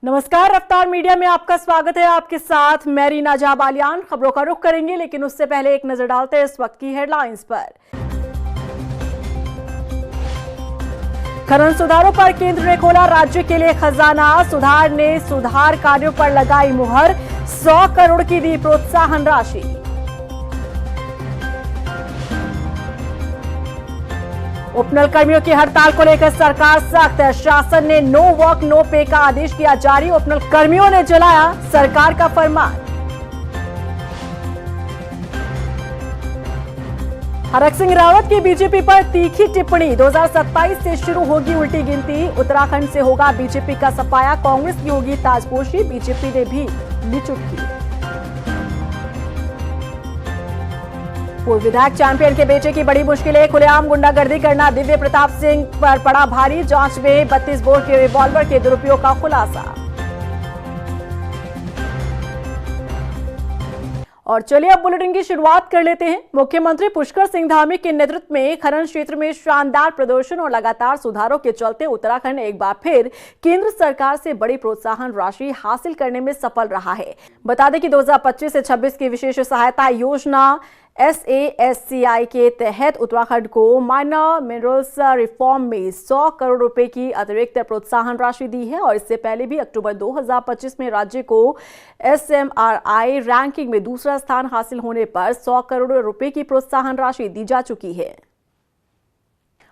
नमस्कार, रफ्तार मीडिया में आपका स्वागत है। आपके साथ मैं रीना जाबालियान। खबरों का रुख करेंगे, लेकिन उससे पहले एक नजर डालते हैं इस वक्त की हेडलाइंस पर। खनन सुधारों पर केंद्र ने खोला राज्य के लिए खजाना। सुधार ने सुधार कार्यों पर लगाई मुहर। 100 करोड़ की दी प्रोत्साहन राशि। उपनल कर्मियों की हड़ताल को लेकर सरकार सख्त है। शासन ने नो वर्क नो पे का आदेश किया जारी। उपनल कर्मियों ने जलाया सरकार का फरमान। हरक सिंह रावत की बीजेपी पर तीखी टिप्पणी। 2027 से शुरू होगी उल्टी गिनती। उत्तराखंड से होगा बीजेपी का सफाया। कांग्रेस की होगी ताजपोशी। बीजेपी ने भी ली चुटकी। पूर्व विधायक चैंपियन के बेटे की बड़ी मुश्किलें। खुलेआम गुंडागर्दी करना दिव्य प्रताप सिंह पर पड़ा भारी। जांच में 32 बोर के रिवॉल्वर के दुरुपयोग का खुलासा। और चलिए अब बुलेटिन की शुरुआत कर लेते हैं। मुख्यमंत्री पुष्कर सिंह धामी के नेतृत्व में खनन क्षेत्र में शानदार प्रदर्शन और लगातार सुधारों के चलते उत्तराखंड एक बार फिर केंद्र सरकार से बड़ी प्रोत्साहन राशि हासिल करने में सफल रहा है। बता दें कि 2025 से 26 की विशेष सहायता योजना SASCI के तहत उत्तराखंड को माइनर मिनरल्स रिफॉर्म में 100 करोड़ रुपए की अतिरिक्त प्रोत्साहन राशि दी है। और इससे पहले भी अक्टूबर 2025 में राज्य को SMRI रैंकिंग में दूसरा स्थान हासिल होने पर 100 करोड़ रुपए की प्रोत्साहन राशि दी जा चुकी है।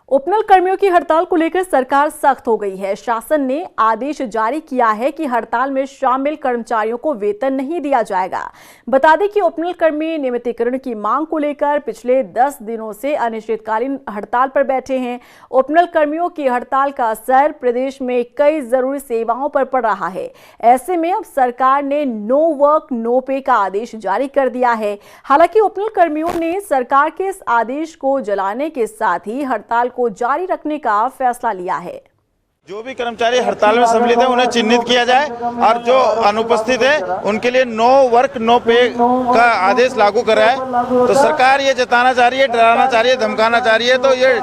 उपनल कर्मियों की हड़ताल को लेकर सरकार सख्त हो गई है। शासन ने आदेश जारी किया है कि हड़ताल में शामिल कर्मचारियों को वेतन नहीं दिया जाएगा। बता दें कि उपनल कर्मी नियमितीकरण की मांग को लेकर पिछले 10 दिनों से अनिश्चितकालीन हड़ताल पर बैठे हैं। उपनल कर्मियों की हड़ताल का असर प्रदेश में कई जरूरी सेवाओं पर पड़ रहा है। ऐसे में अब सरकार ने नो वर्क नो पे का आदेश जारी कर दिया है। हालांकि उपनल कर्मियों ने सरकार के इस आदेश को जलाने के साथ ही हड़ताल को जारी रखने का फैसला लिया है। जो भी कर्मचारी हड़ताल में सम्मिलित है उन्हें चिन्हित किया जाए और जो अनुपस्थित है उनके लिए नो वर्क नो पे का आदेश लागू कराए। तो सरकार ये जताना चाह रही है, डराना चाह रही है, धमकाना चाह रही है। तो ये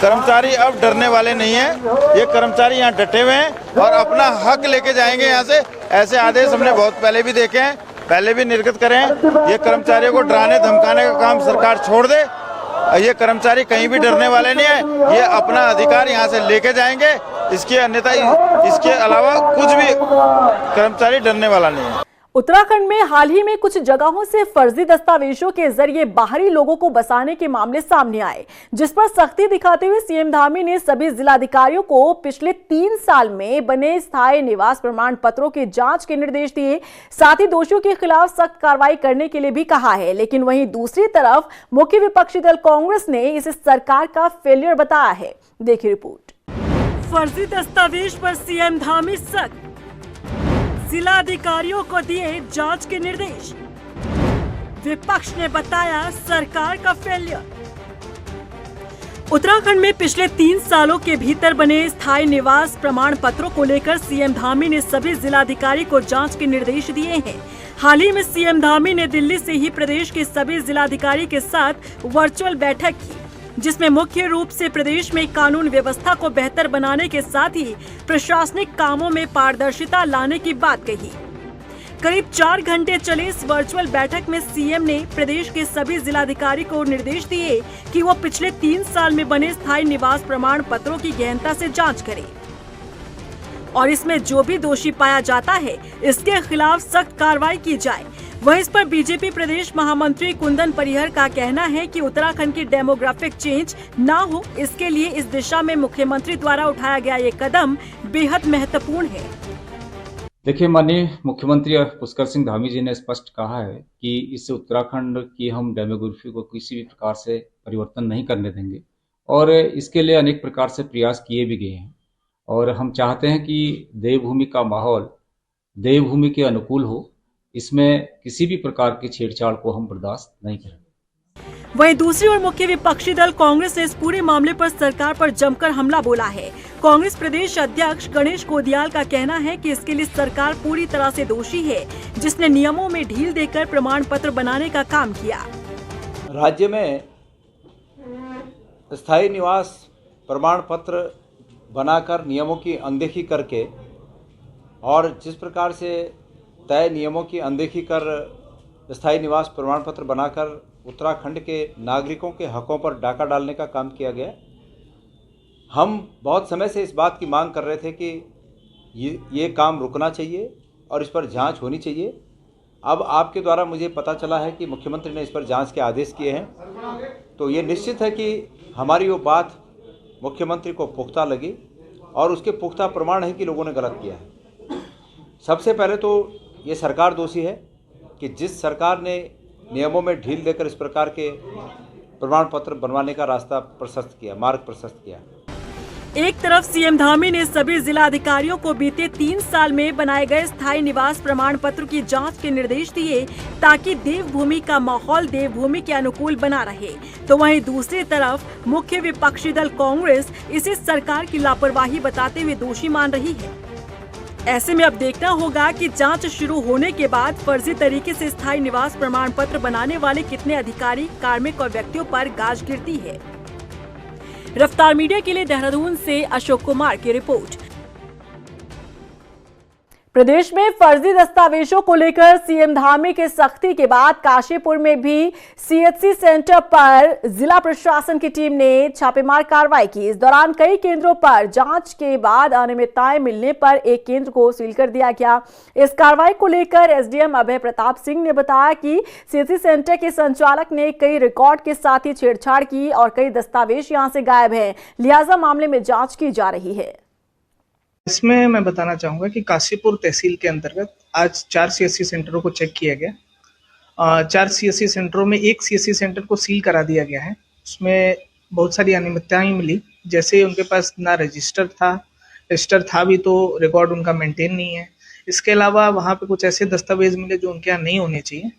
कर्मचारी अब डरने वाले नहीं है। ये कर्मचारी यहाँ डटे हुए हैं और अपना हक लेके जाएंगे यहाँ से। ऐसे आदेश हमने बहुत पहले भी देखे हैं, पहले भी निर्गत करे हैं। ये कर्मचारियों को डराने धमकाने का काम सरकार छोड़ दे। ये कर्मचारी कहीं भी डरने वाले नहीं है। ये अपना अधिकार यहाँ से लेके जाएंगे। इसके अन्यथा इसके अलावा कुछ भी कर्मचारी डरने वाला नहीं है। उत्तराखंड में हाल ही में कुछ जगहों से फर्जी दस्तावेजों के जरिए बाहरी लोगों को बसाने के मामले सामने आए, जिस पर सख्ती दिखाते हुए सीएम धामी ने सभी जिलाधिकारियों को पिछले 3 साल में बने स्थायी निवास प्रमाण पत्रों की जांच के निर्देश दिए। साथ ही दोषियों के खिलाफ सख्त कार्रवाई करने के लिए भी कहा है। लेकिन वहीं दूसरी तरफ मुख्य विपक्षी दल कांग्रेस ने इसे सरकार का फेलियर बताया है। देखिए रिपोर्ट। फर्जी दस्तावेज पर सीएम धामी सख्त। जिलाधिकारियों को दिए जांच के निर्देश। विपक्ष ने बताया सरकार का फेलियर। उत्तराखंड में पिछले 3 सालों के भीतर बने स्थायी निवास प्रमाण पत्रों को लेकर सीएम धामी ने सभी जिलाधिकारी को जांच के निर्देश दिए हैं। हाल ही में सीएम धामी ने दिल्ली से ही प्रदेश के सभी जिलाधिकारी के साथ वर्चुअल बैठक की, जिसमें मुख्य रूप से प्रदेश में कानून व्यवस्था को बेहतर बनाने के साथ ही प्रशासनिक कामों में पारदर्शिता लाने की बात कही। करीब 4 घंटे चले इस वर्चुअल बैठक में सीएम ने प्रदेश के सभी जिलाधिकारी को निर्देश दिए कि वो पिछले 3 साल में बने स्थायी निवास प्रमाण पत्रों की गहनता से जांच करें और इसमें जो भी दोषी पाया जाता है इसके खिलाफ सख्त कार्रवाई की जाए। वहीं इस पर बीजेपी प्रदेश महामंत्री कुंदन परिहर का कहना है कि उत्तराखंड की डेमोग्राफिक चेंज ना हो, इसके लिए इस दिशा में मुख्यमंत्री द्वारा उठाया गया ये कदम बेहद महत्वपूर्ण है। देखिए, माननीय मुख्यमंत्री पुष्कर सिंह धामी जी ने स्पष्ट कहा है कि इस उत्तराखंड की हम डेमोग्राफी को किसी भी प्रकार से परिवर्तन नहीं करने देंगे और इसके लिए अनेक प्रकार से प्रयास किए भी गए हैं। और हम चाहते हैं कि देवभूमि का माहौल देवभूमि के अनुकूल हो। इसमें किसी भी प्रकार की छेड़छाड़ को हम बर्दाश्त नहीं करेंगे। वहीं दूसरी ओर मुख्य विपक्षी दल कांग्रेस ने इस पूरे मामले पर सरकार पर जमकर हमला बोला है। कांग्रेस प्रदेश अध्यक्ष गणेश गोदियाल का कहना है कि इसके लिए सरकार पूरी तरह से दोषी है, जिसने नियमों में ढील देकर प्रमाण पत्र बनाने का काम किया। राज्य में स्थायी निवास प्रमाण पत्र बनाकर नियमों की अनदेखी करके और जिस प्रकार से तय नियमों की अनदेखी कर स्थायी निवास प्रमाण पत्र बनाकर उत्तराखंड के नागरिकों के हकों पर डाका डालने का काम किया गया, हम बहुत समय से इस बात की मांग कर रहे थे कि ये काम रुकना चाहिए और इस पर जांच होनी चाहिए। अब आपके द्वारा मुझे पता चला है कि मुख्यमंत्री ने इस पर जांच के आदेश किए हैं, तो ये निश्चित है कि हमारी वो बात मुख्यमंत्री को पुख्ता लगी और उसके पुख्ता प्रमाण है कि लोगों ने गलत किया है। सबसे पहले तो ये सरकार दोषी है कि जिस सरकार ने नियमों में ढील देकर इस प्रकार के प्रमाण पत्र बनवाने का रास्ता प्रशस्त किया, मार्ग प्रशस्त किया। एक तरफ सीएम धामी ने सभी जिला अधिकारियों को बीते 3 साल में बनाए गए स्थायी निवास प्रमाण पत्र की जांच के निर्देश दिए ताकि देवभूमि का माहौल देवभूमि के अनुकूल बना रहे, तो वहीं दूसरी तरफ मुख्य विपक्षी दल कांग्रेस इसे सरकार की लापरवाही बताते हुए दोषी मान रही है। ऐसे में अब देखना होगा कि जांच शुरू होने के बाद फर्जी तरीके से स्थायी निवास प्रमाण पत्र बनाने वाले कितने अधिकारी, कार्मिक और व्यक्तियों पर गाज गिरती है। रफ्तार मीडिया के लिए देहरादून से अशोक कुमार की रिपोर्ट। प्रदेश में फर्जी दस्तावेजों को लेकर सीएम धामी के सख्ती के बाद काशीपुर में भी सीएचसी सेंटर पर जिला प्रशासन की टीम ने छापेमार कार्रवाई की। इस दौरान कई केंद्रों पर जांच के बाद अनियमितताएं मिलने पर एक केंद्र को सील कर दिया गया। इस कार्रवाई को लेकर एसडीएम अभय प्रताप सिंह ने बताया कि सीएचसी सेंटर के संचालक ने कई रिकॉर्ड के साथ ही छेड़छाड़ की और कई दस्तावेज यहां से गायब हैं, लिहाजा मामले में जांच की जा रही है। इसमें मैं बताना चाहूँगा कि काशीपुर तहसील के अंतर्गत आज 4 सीएससी सेंटरों को चेक किया गया। 4 सीएससी सेंटरों में एक सीएससी सेंटर को सील करा दिया गया है। उसमें बहुत सारी अनियमितताएं मिली, जैसे उनके पास ना रजिस्टर था भी तो रिकॉर्ड उनका मेंटेन नहीं है। इसके अलावा वहाँ पे कुछ ऐसे दस्तावेज मिले जो उनके यहाँ नहीं होने चाहिए।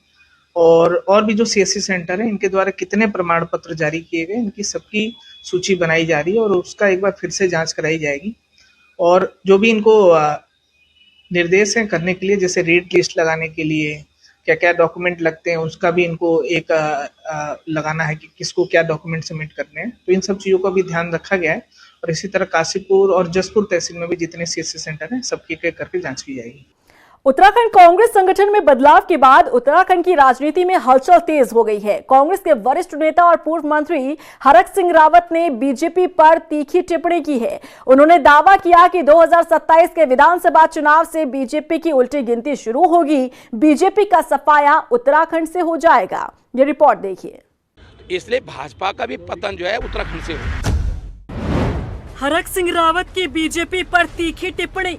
और भी जो सीएससी सेंटर है इनके द्वारा कितने प्रमाण पत्र जारी किए गए, इनकी सबकी सूची बनाई जा रही है और उसका एक बार फिर से जाँच कराई जाएगी। और जो भी इनको निर्देश हैं करने के लिए, जैसे रेट लिस्ट लगाने के लिए क्या क्या डॉक्यूमेंट लगते हैं, उसका भी इनको एक लगाना है कि किसको क्या डॉक्यूमेंट सबमिट करने हैं, तो इन सब चीज़ों का भी ध्यान रखा गया है। और इसी तरह काशीपुर और जसपुर तहसील में भी जितने सीएससी सेंटर हैं सबकी करके जांच की जाएगी। उत्तराखंड कांग्रेस संगठन में बदलाव के बाद उत्तराखंड की राजनीति में हलचल तेज हो गई है। कांग्रेस के वरिष्ठ नेता और पूर्व मंत्री हरक सिंह रावत ने बीजेपी पर तीखी टिप्पणी की है। उन्होंने दावा किया कि 2027 के विधानसभा चुनाव से बीजेपी की उल्टी गिनती शुरू होगी, बीजेपी का सफाया उत्तराखंड से हो जाएगा। ये रिपोर्ट देखिए। इसलिए भाजपा का भी पतन जो है उत्तराखंड से हो। हरक सिंह रावत की बीजेपी पर तीखी टिप्पणी।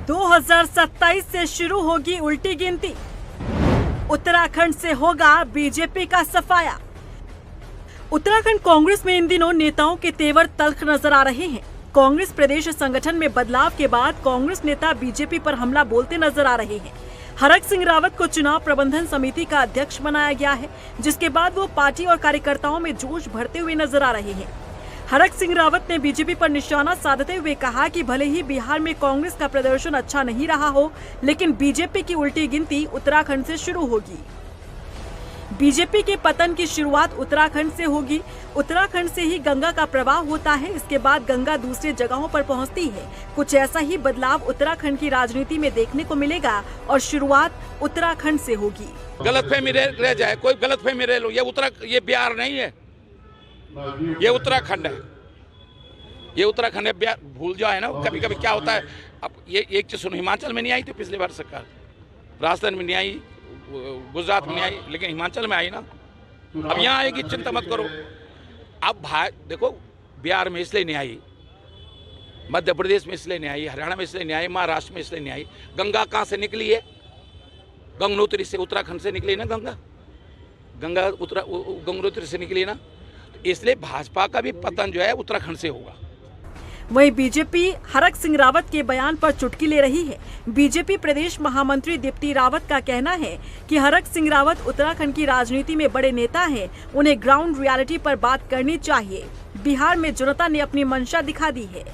2027 से शुरू होगी उल्टी गिनती, उत्तराखंड से होगा बीजेपी का सफाया। उत्तराखंड कांग्रेस में इन दिनों नेताओं के तेवर तल्ख नजर आ रहे हैं। कांग्रेस प्रदेश संगठन में बदलाव के बाद कांग्रेस नेता बीजेपी पर हमला बोलते नजर आ रहे हैं। हरक सिंह रावत को चुनाव प्रबंधन समिति का अध्यक्ष बनाया गया है, जिसके बाद वो पार्टी और कार्यकर्ताओं में जोश भरते हुए नजर आ रहे हैं। हरक सिंह रावत ने बीजेपी पर निशाना साधते हुए कहा कि भले ही बिहार में कांग्रेस का प्रदर्शन अच्छा नहीं रहा हो, लेकिन बीजेपी की उल्टी गिनती उत्तराखंड से शुरू होगी। बीजेपी के पतन की शुरुआत उत्तराखंड से होगी। उत्तराखंड से ही गंगा का प्रवाह होता है, इसके बाद गंगा दूसरी जगहों पर पहुंचती है। कुछ ऐसा ही बदलाव उत्तराखंड की राजनीति में देखने को मिलेगा और शुरुआत उत्तराखंड से होगी। गलतफहमी रह जाए, कोई गलतफहमी रह लो, ये बिहार नहीं है, ये उत्तराखंड है, ये उत्तराखंड है। बिहार भूल जाए ना, कभी कभी क्या होता है। अब ये एक चीज सुनो, हिमाचल में नहीं आई थी पिछली बार सरकार, राजस्थान में नहीं आई, गुजरात में नहीं आई, लेकिन हिमाचल में आई ना। अब यहाँ आएगी, चिंता मत करो। अब देखो, बिहार में इसलिए नहीं आई, मध्य प्रदेश में इसलिए नहीं आई, हरियाणा में इसलिए नहीं आई, महाराष्ट्र में इसलिए नहीं आई। गंगा कहाँ से निकली है? गंगोत्री से, उत्तराखंड से निकली ना गंगा गंगोत्री से निकली ना, इसलिए भाजपा का भी पतन जो है उत्तराखंड से होगा। वहीं बीजेपी हरक सिंह रावत के बयान पर चुटकी ले रही है। बीजेपी प्रदेश महामंत्री दीप्ति रावत का कहना है कि हरक सिंह रावत उत्तराखंड की राजनीति में बड़े नेता हैं, उन्हें ग्राउंड रियलिटी पर बात करनी चाहिए। बिहार में जनता ने अपनी मंशा दिखा दी है।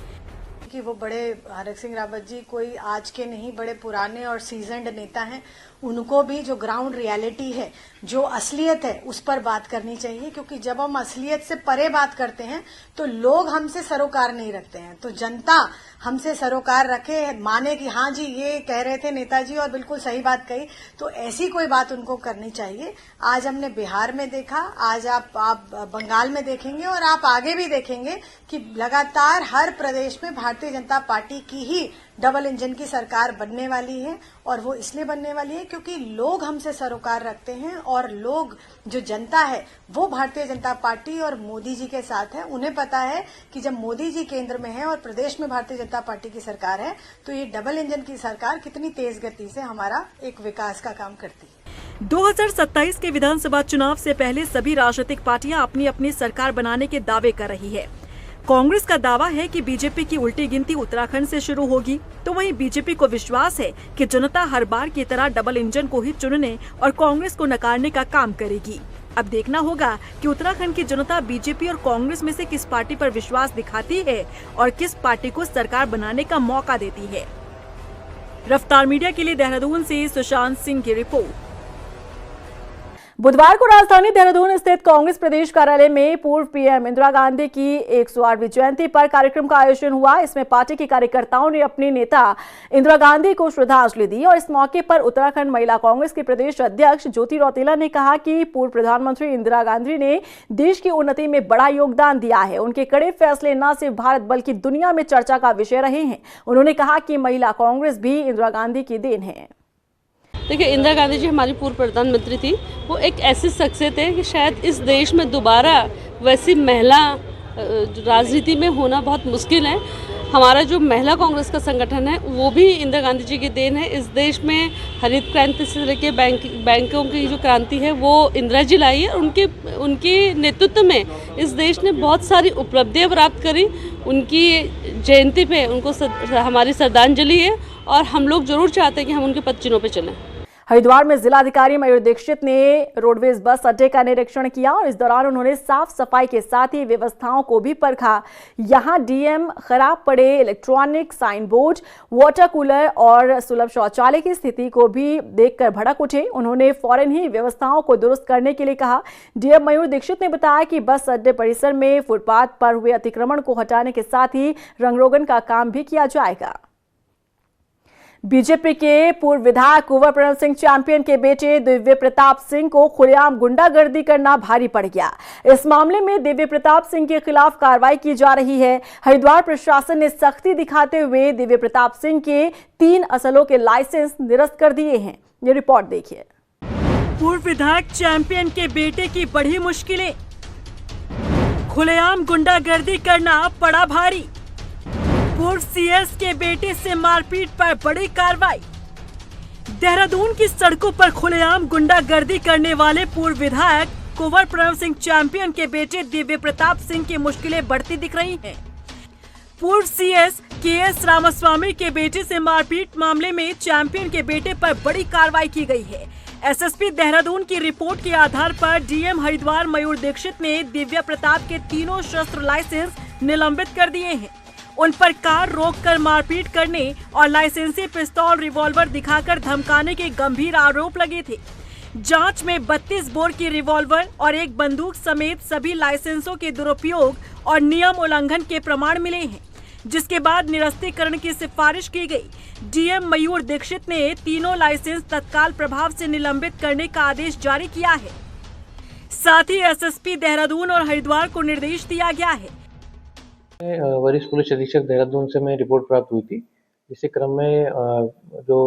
कि वो बड़े हरक सिंह रावत जी कोई आज के नहीं, बड़े पुराने और सीजन्ड नेता हैं। उनको भी जो ग्राउंड रियलिटी है, जो असलियत है, उस पर बात करनी चाहिए, क्योंकि जब हम असलियत से परे बात करते हैं तो लोग हमसे सरोकार नहीं रखते हैं। तो जनता हमसे सरोकार रखे, माने कि हाँ जी ये कह रहे थे नेताजी और बिल्कुल सही बात कही, तो ऐसी कोई बात उनको करनी चाहिए। आज हमने बिहार में देखा, आज आप बंगाल में देखेंगे और आप आगे भी देखेंगे कि लगातार हर प्रदेश में भारतीय जनता पार्टी की ही डबल इंजन की सरकार बनने वाली है। और वो इसलिए बनने वाली है क्योंकि लोग हमसे सरोकार रखते हैं और लोग, जो जनता है, वो भारतीय जनता पार्टी और मोदी जी के साथ है। उन्हें पता है कि जब मोदी जी केंद्र में है और प्रदेश में भारतीय जनता पार्टी की सरकार है तो ये डबल इंजन की सरकार कितनी तेज गति से हमारा एक विकास का काम करती है। 2027 के विधानसभा चुनाव से पहले सभी राजनीतिक पार्टियां अपनी अपनी सरकार बनाने के दावे कर रही है। कांग्रेस का दावा है कि बीजेपी की उल्टी गिनती उत्तराखंड से शुरू होगी, तो वहीं बीजेपी को विश्वास है कि जनता हर बार की तरह डबल इंजन को ही चुनने और कांग्रेस को नकारने का काम करेगी। अब देखना होगा कि उत्तराखंड की जनता बीजेपी और कांग्रेस में से किस पार्टी पर विश्वास दिखाती है और किस पार्टी को सरकार बनाने का मौका देती है। रफ्तार मीडिया के लिए देहरादून से सुशांत सिंह की रिपोर्ट। बुधवार को राजधानी देहरादून स्थित कांग्रेस प्रदेश कार्यालय में पूर्व पीएम इंदिरा गांधी की 108वीं जयंती पर कार्यक्रम का आयोजन हुआ। इसमें पार्टी के कार्यकर्ताओं ने अपनी नेता इंदिरा गांधी को श्रद्धांजलि दी और इस मौके पर उत्तराखंड महिला कांग्रेस की प्रदेश अध्यक्ष ज्योति रौतेला ने कहा कि पूर्व प्रधानमंत्री इंदिरा गांधी ने देश की उन्नति में बड़ा योगदान दिया है। उनके कड़े फैसले न सिर्फ भारत बल्कि दुनिया में चर्चा का विषय रहे हैं। उन्होंने कहा कि महिला कांग्रेस भी इंदिरा गांधी की देन है। देखिए, इंदिरा गांधी जी हमारी पूर्व प्रधानमंत्री थी। वो एक ऐसी शख्सियत है कि शायद इस देश में दोबारा वैसी महिला राजनीति में होना बहुत मुश्किल है। हमारा जो महिला कांग्रेस का संगठन है वो भी इंदिरा गांधी जी की देन है। इस देश में हरित क्रांति से लेकर बैंकों की जो क्रांति है वो इंदिरा जी लाई है। उनके नेतृत्व में इस देश ने बहुत सारी उपलब्धियां प्राप्त करी। उनकी जयंती पे उनको हमारी श्रद्धांजलि है और हम लोग जरूर चाहते हैं कि हम उनके पद चिन्हों पे चलें। हरिद्वार में जिलाधिकारी मयूर दीक्षित ने रोडवेज बस अड्डे का निरीक्षण किया और इस दौरान उन्होंने साफ सफाई के साथ ही व्यवस्थाओं को भी परखा। यहां डीएम खराब पड़े electronic sign board, water cooler और सुलभ शौचालय की स्थिति को भी देखकर भड़क उठे। उन्होंने फौरन ही व्यवस्थाओं को दुरुस्त करने के लिए कहा। डीएम मयूर दीक्षित ने बताया कि बस अड्डे परिसर में फुटपाथ पर हुए अतिक्रमण को हटाने के साथ ही रंगरोगन का काम भी किया जाएगा। बीजेपी के पूर्व विधायक कुंवर प्रणव सिंह चैंपियन के बेटे दिव्य प्रताप सिंह को खुलेआम गुंडागर्दी करना भारी पड़ गया। इस मामले में दिव्य प्रताप सिंह के खिलाफ कार्रवाई की जा रही है। हरिद्वार प्रशासन ने सख्ती दिखाते हुए दिव्य प्रताप सिंह के 3 असलों के लाइसेंस निरस्त कर दिए हैं। ये रिपोर्ट देखिए। पूर्व विधायक चैंपियन के बेटे की बड़ी मुश्किलें, खुलेआम गुंडागर्दी करना पड़ा भारी। पूर्व सीएस के बेटे से मारपीट पर बड़ी कार्रवाई। देहरादून की सड़कों पर खुलेआम गुंडागर्दी करने वाले पूर्व विधायक कुंवर प्रणव सिंह चैंपियन के बेटे दिव्य प्रताप सिंह की मुश्किलें बढ़ती दिख रही हैं। पूर्व सीएस केएस रामास्वामी के बेटे से मारपीट मामले में चैंपियन के बेटे पर बड़ी कार्रवाई की गई है। एसएसपी देहरादून की रिपोर्ट के आधार पर डीएम हरिद्वार मयूर दीक्षित ने दिव्य प्रताप के 3 शस्त्र लाइसेंस निलंबित कर दिए हैं। उन पर कार रोककर मारपीट करने और लाइसेंसी पिस्तौल रिवॉल्वर दिखाकर धमकाने के गंभीर आरोप लगे थे। जांच में 32 बोर की रिवॉल्वर और एक बंदूक समेत सभी लाइसेंसों के दुरुपयोग और नियम उल्लंघन के प्रमाण मिले हैं, जिसके बाद निरस्तीकरण की सिफारिश की गई। डीएम मयूर दीक्षित ने 3 लाइसेंस तत्काल प्रभाव से निलंबित करने का आदेश जारी किया है। साथ ही एसएसपी देहरादून और हरिद्वार को निर्देश दिया गया है। वरिष्ठ पुलिस अधीक्षक देहरादून से मैं रिपोर्ट प्राप्त हुई थी। इसी क्रम में जो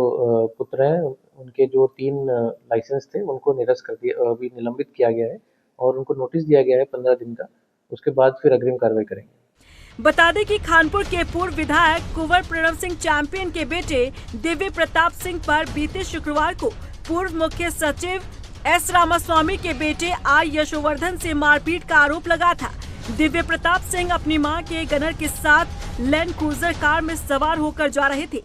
पुत्र हैं उनके जो 3 लाइसेंस थे उनको निरस्त कर दिया, अभी निलंबित किया गया है और उनको नोटिस दिया गया है 15 दिन का। उसके बाद फिर अग्रिम कार्रवाई करेंगे। बता दें कि खानपुर के पूर्व विधायक कुंवर प्रणव सिंह चैंपियन के बेटे दिव्य प्रताप सिंह पर बीते शुक्रवार को पूर्व मुख्य सचिव एस रामास्वामी के बेटे आर यशोवर्धन से मारपीट का आरोप लगा था। दिव्य प्रताप सिंह अपनी मां के गनर के साथ लैंड क्रूजर कार में सवार होकर जा रहे थे।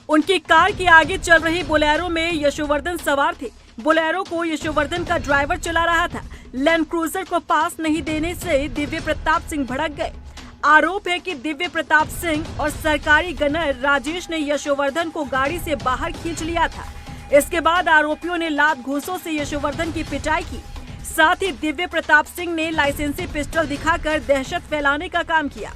उनकी कार के आगे चल रही बोलेरो में यशोवर्धन सवार थे। बोलेरो को यशोवर्धन का ड्राइवर चला रहा था। लैंड क्रूजर को पास नहीं देने से दिव्य प्रताप सिंह भड़क गए। आरोप है कि दिव्य प्रताप सिंह और सरकारी गनर राजेश ने यशोवर्धन को गाड़ी से बाहर खींच लिया था। इसके बाद आरोपियों ने लात घूंसों से यशोवर्धन की पिटाई की। साथ ही दिव्य प्रताप सिंह ने लाइसेंसी पिस्टल दिखाकर दहशत फैलाने का काम किया।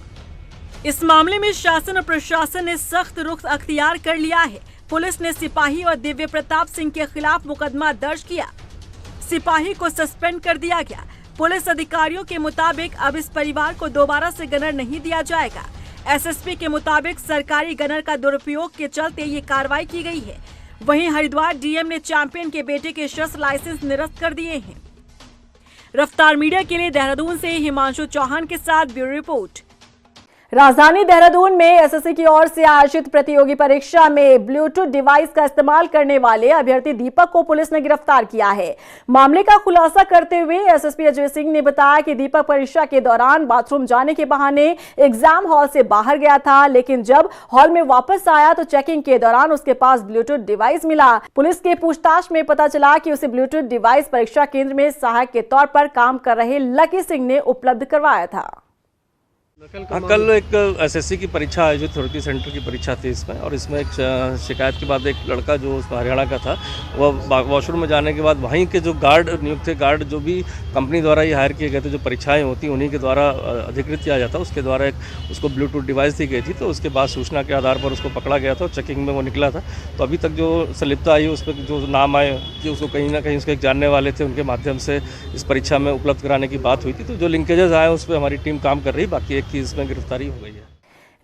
इस मामले में शासन और प्रशासन ने सख्त रुख अख्तियार कर लिया है। पुलिस ने सिपाही और दिव्य प्रताप सिंह के खिलाफ मुकदमा दर्ज किया। सिपाही को सस्पेंड कर दिया गया। पुलिस अधिकारियों के मुताबिक अब इस परिवार को दोबारा से गनर नहीं दिया जाएगा। एसएसपी के मुताबिक सरकारी गनर का दुरुपयोग के चलते ये कार्रवाई की गई है। वहीं हरिद्वार डीएम ने चैंपियन के बेटे के शस्त्र लाइसेंस निरस्त कर दिए हैं। रफ्तार मीडिया के लिए देहरादून से हिमांशु चौहान के साथ ब्यूरो रिपोर्ट। राजधानी देहरादून में एसएससी की ओर से आयोजित प्रतियोगी परीक्षा में ब्लूटूथ डिवाइस का इस्तेमाल करने वाले अभ्यर्थी दीपक को पुलिस ने गिरफ्तार किया है। मामले का खुलासा करते हुए एसएसपी अजय सिंह ने बताया कि दीपक परीक्षा के दौरान बाथरूम जाने के बहाने एग्जाम हॉल से बाहर गया था, लेकिन जब हॉल में वापस आया तो चेकिंग के दौरान उसके पास ब्लूटूथ डिवाइस मिला। पुलिस के पूछताछ में पता चला कि उसे ब्लूटूथ डिवाइस परीक्षा केंद्र में सहायक के तौर पर काम कर रहे लकी सिंह ने उपलब्ध करवाया था। कल एक एसएससी की परीक्षा आयोजित थोड़ी सेंटर की परीक्षा थी इसमें, और इसमें एक शिकायत के बाद एक लड़का जो हरियाणा का था वह वॉशरूम में जाने के बाद वहीं के जो गार्ड नियुक्त थे, गार्ड जो भी कंपनी द्वारा ये हायर किए गए थे, जो परीक्षाएं होती उन्हीं के द्वारा अधिकृत किया जाता, उसके द्वारा एक उसको ब्लूटूथ डिवाइस दी गई थी। तो उसके बाद सूचना के आधार पर उसको पकड़ा गया था और चेकिंग में वो निकला था। तो अभी तक जो संलिप्तता आई उस पर जो नाम आए कि उसको कहीं ना कहीं उसके एक जानने वाले थे, उनके माध्यम से इस परीक्षा में उपलब्ध कराने की बात हुई थी। तो जो लिंकेजेस आए उस पर हमारी टीम काम कर रही, बाकी एक की इसमें गिरफ्तारी हो गई है।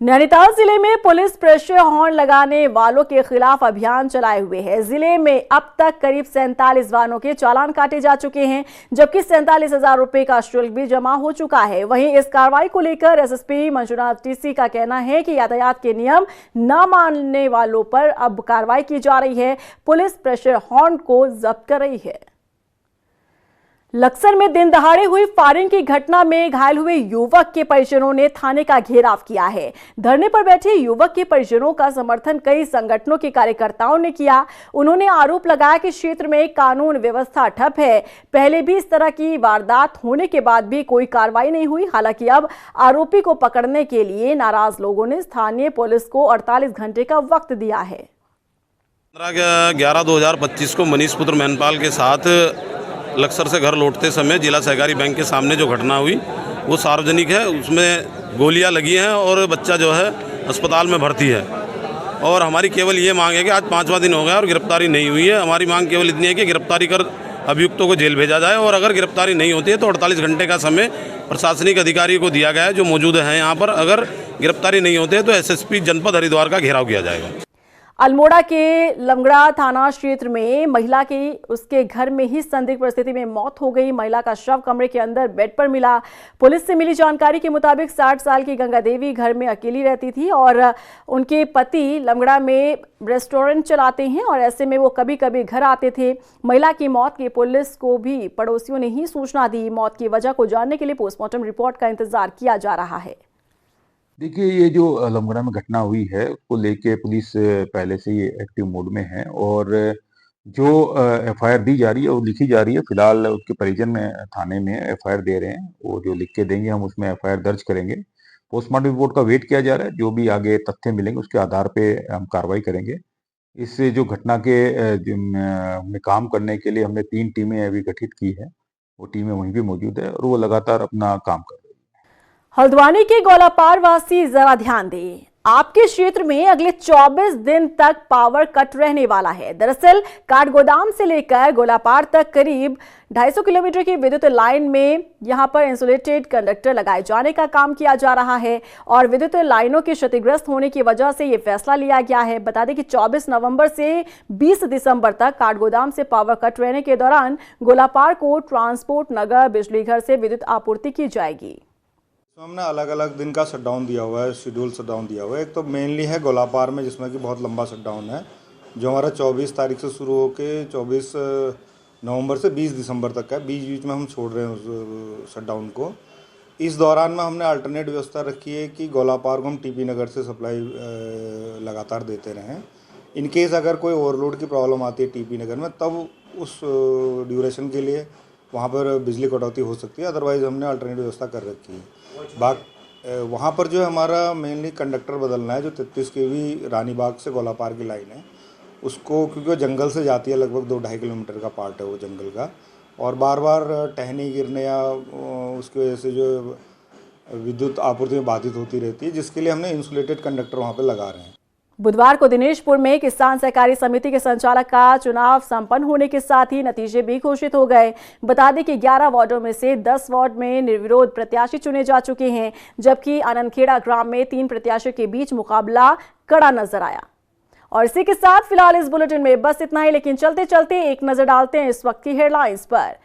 नैनीताल जिले में पुलिस प्रेशर हॉर्न लगाने वालों के खिलाफ अभियान चलाए हुए है। जिले में अब तक करीब 47 वाहनों के चालान काटे जा चुके हैं, जबकि 47,000 रुपए का शुल्क भी जमा हो चुका है। वहीं इस कार्रवाई को लेकर एसएसपी मंजुनाथ टीसी का कहना है कि यातायात के नियम न मानने वालों पर अब कार्रवाई की जा रही है। पुलिस प्रेशर हॉर्न को जब्त कर रही है। लक्सर में दिन दहाड़े हुई फायरिंग की घटना में घायल हुए युवक के परिजनों ने थाने का घेराव किया है। धरने पर बैठे युवक के परिजनों का समर्थन कई संगठनों के कार्यकर्ताओं ने किया। उन्होंने आरोप लगाया कि क्षेत्र में कानून व्यवस्था ठप है। पहले भी इस तरह की वारदात होने के बाद भी कोई कार्रवाई नहीं हुई। हालांकि अब आरोपी को पकड़ने के लिए नाराज लोगों ने स्थानीय पुलिस को 48 घंटे का वक्त दिया है। 15/11/2025 को मनीष पुत्र मैनपाल के साथ लक्सर से घर लौटते समय जिला सहकारी बैंक के सामने जो घटना हुई वो सार्वजनिक है। उसमें गोलियां लगी हैं और बच्चा जो है अस्पताल में भर्ती है। और हमारी केवल ये मांग है कि आज 5वां दिन हो गया और गिरफ्तारी नहीं हुई है। हमारी मांग केवल इतनी है कि गिरफ्तारी कर अभियुक्तों को जेल भेजा जाए, और अगर गिरफ्तारी नहीं होती है तो 48 घंटे का समय प्रशासनिक अधिकारियों को दिया गया है जो मौजूद हैं यहाँ पर। अगर गिरफ्तारी नहीं होती है तो एसएसपी जनपद हरिद्वार का घेराव किया जाएगा। अल्मोड़ा के लमगड़ा थाना क्षेत्र में महिला की उसके घर में ही संदिग्ध परिस्थिति में मौत हो गई। महिला का शव कमरे के अंदर बेड पर मिला। पुलिस से मिली जानकारी के मुताबिक 60 साल की गंगा देवी घर में अकेली रहती थी और उनके पति लमगड़ा में रेस्टोरेंट चलाते हैं और ऐसे में वो कभी कभी घर आते थे। महिला की मौत की पुलिस को भी पड़ोसियों ने ही सूचना दी। मौत की वजह को जानने के लिए पोस्टमार्टम रिपोर्ट का इंतजार किया जा रहा है। देखिए, ये जो लमगड़ा में घटना हुई है उसको लेके पुलिस पहले से ही एक्टिव मोड में है और जो एफआईआर दी जा रही है वो लिखी जा रही है। फिलहाल उसके परिजन में थाने में एफआईआर दे रहे हैं, वो जो लिख के देंगे हम उसमें एफआईआर दर्ज करेंगे। पोस्टमार्टम रिपोर्ट का वेट किया जा रहा है। जो भी आगे तथ्य मिलेंगे उसके आधार पे हम कार्रवाई करेंगे। इस जो घटना के में काम करने के लिए हमने 3 टीमें अभी गठित की है। वो टीमें वहीं भी मौजूद है और वो लगातार अपना काम कर रही है। हल्द्वानी के गोलापार वासी जरा ध्यान दें, आपके क्षेत्र में अगले 24 दिन तक पावर कट रहने वाला है। दरअसल काठगोदाम से लेकर गोलापार तक करीब 250 किलोमीटर की विद्युत लाइन में यहां पर इंसुलेटेड कंडक्टर लगाए जाने का काम किया जा रहा है और विद्युत लाइनों के क्षतिग्रस्त होने की वजह से ये फैसला लिया गया है। बता दें कि 24 नवंबर से 20 दिसंबर तक काठगोदाम से पावर कट रहने के दौरान गोलापार को ट्रांसपोर्ट नगर बिजली घर से विद्युत आपूर्ति की जाएगी। हमने अलग अलग दिन का शटडाउन दिया हुआ है, शेड्यूल शटडाउन दिया हुआ है। एक तो मेनली है गोलापार में जिसमें कि बहुत लंबा शटडाउन है, जो हमारा 24 तारीख से शुरू होकर 24 नवंबर से 20 दिसंबर तक है। बीच में हम छोड़ रहे हैं उस शटडाउन को। इस दौरान में हमने अल्टरनेट व्यवस्था रखी है कि गोलापार को हम टीपी नगर से सप्लाई लगातार देते रहें। इन केस अगर कोई ओवरलोड की प्रॉब्लम आती है टीपी नगर में, तब उस ड्यूरेशन के लिए वहाँ पर बिजली कटौती हो सकती है। अदरवाइज़ हमने अल्टरनेट व्यवस्था कर रखी है। वहाँ पर जो है हमारा मेनली कंडक्टर बदलना है, जो 33 kV रानीबाग से गोलापार की लाइन है उसको, क्योंकि वो जंगल से जाती है, लगभग 2-2.5 किलोमीटर का पार्ट है वो जंगल का, और बार बार टहनी गिरने या उसकी वजह से जो विद्युत आपूर्ति में बाधित होती रहती है, जिसके लिए हमने इंसुलेटेड कंडक्टर वहाँ पे लगा रहे हैं। बुधवार को दिनेशपुर में किसान सहकारी समिति के संचालक का चुनाव संपन्न होने के साथ ही नतीजे भी घोषित हो गए। बता दें कि 11 वार्डों में से 10 वार्ड में निर्विरोध प्रत्याशी चुने जा चुके हैं, जबकि आनंदखेड़ा ग्राम में 3 प्रत्याशियों के बीच मुकाबला कड़ा नजर आया। और इसी के साथ फिलहाल इस बुलेटिन में बस इतना ही, लेकिन चलते चलते एक नजर डालते हैं इस वक्त की हेडलाइंस पर।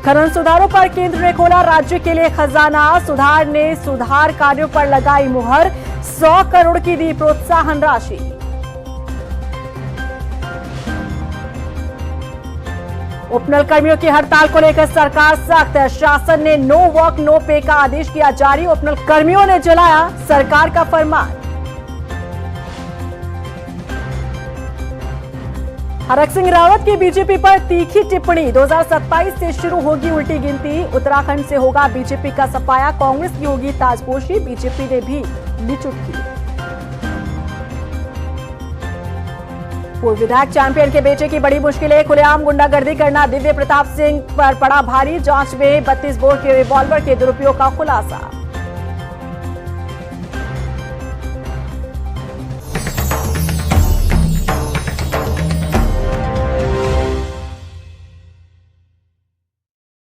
खनन सुधारों पर केंद्र ने खोला राज्य के लिए खजाना, सुधार ने सुधार कार्यों पर लगाई मुहर, 100 करोड़ की दी प्रोत्साहन राशि। उपनल कर्मियों की हड़ताल को लेकर सरकार सख्त, शासन ने नो वर्क नो पे का आदेश किया जारी, उपनल कर्मियों ने जलाया सरकार का फरमान। हरक सिंह रावत की बीजेपी पर तीखी टिप्पणी, 2027 से शुरू होगी उल्टी गिनती, उत्तराखंड से होगा बीजेपी का सफाया, कांग्रेस की होगी ताजपोशी, बीजेपी ने भी ली चुटकी। पूर्व विधायक चैंपियन के बेटे की बड़ी मुश्किलें, खुलेआम गुंडागर्दी करना दिव्य प्रताप सिंह पर पड़ा भारी, जांच में 32 बोर के रिवॉल्वर के दुरुपयोग का खुलासा।